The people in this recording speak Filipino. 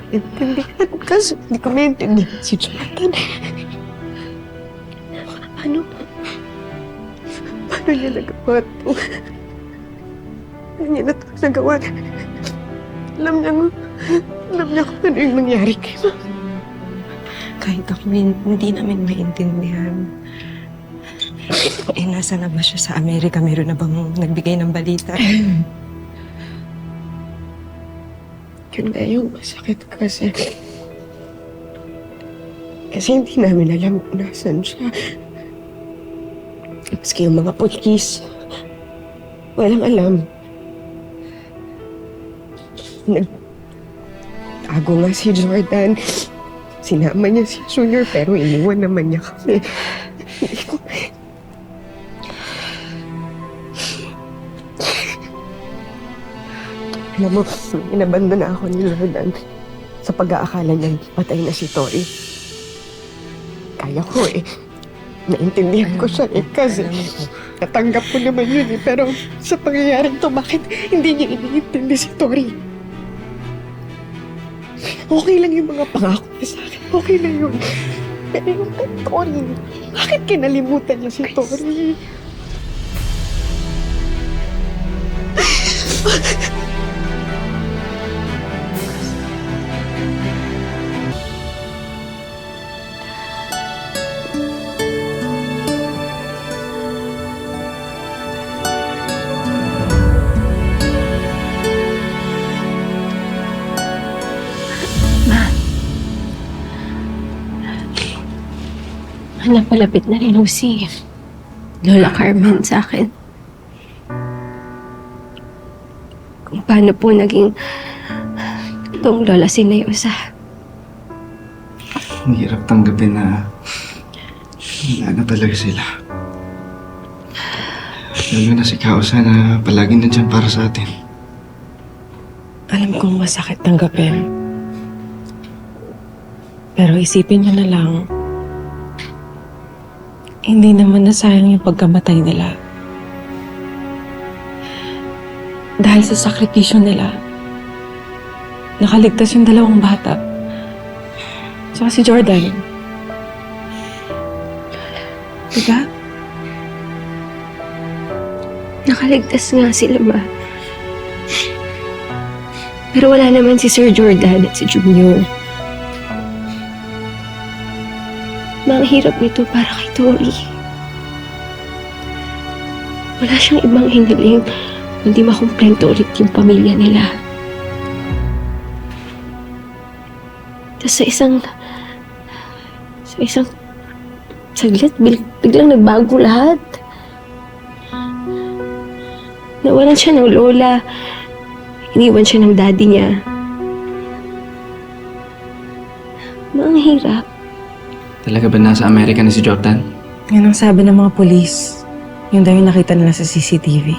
maintindihan kasi hindi ko maintindihan si Jordan. Paano niya nagawa ito? Paano niya na ito nagawa? Alam niya kung ano yung nangyari kay Mama. Kahit ako hindi namin maintindihan. Nasa na ba siya sa Amerika? Meron na bang nagbigay ng balita? Yun nga yung masakit kasi. Kasi hindi namin alam kung nasan siya. Maski yung mga pulis, walang alam. Nagtago nga si Jordan. Sinama niya si Junior pero iniwan naman niya kami. Hindi ko... Alam mo, inabandon na ako ni Jordan sa pag-aakala niya patay na si Tori. Kaya ko eh. Naintindihan ko siya eh kasi natanggap ko naman yun eh. Pero sa pangyayaring to, bakit hindi niya iniintindi si Tori? Okay lang yung mga pangako niya sa akin. Okay na yun. Pero yung kay Tori, bakit kinalimutan niya si Tori? Napalapit na rin si Lola Carmen sa akin. Kung paano po naging itong Lola Sinayusa. Ang hirap tanggapin na wala na talaga sila. Lalo na si Kausa na palaging nandyan para sa atin. Alam kong masakit tanggapin. Pero isipin niyo na lang, hindi naman nasayang yung pagkamatay nila. Dahil sa sakripisyo nila, nakaligtas yung dalawang bata. Tsaka si Jordan. Diba? Nakaligtas nga sila, Ma. Pero wala naman si Sir Jordan at si Junior. Ma, ang hirap nito para kay Tori. Wala siyang ibang hiniling kundi makumplento ulit yung pamilya nila. Tapos sa isang saglit, biglang nagbago lahat. Nawalan siya ng lola. Iniwan siya ng daddy niya. Ma, ang hirap. Talaga ba nasa Amerika na si Jordan? Yan ang sabi ng mga polis. Yung daw yung nakita nila sa CCTV.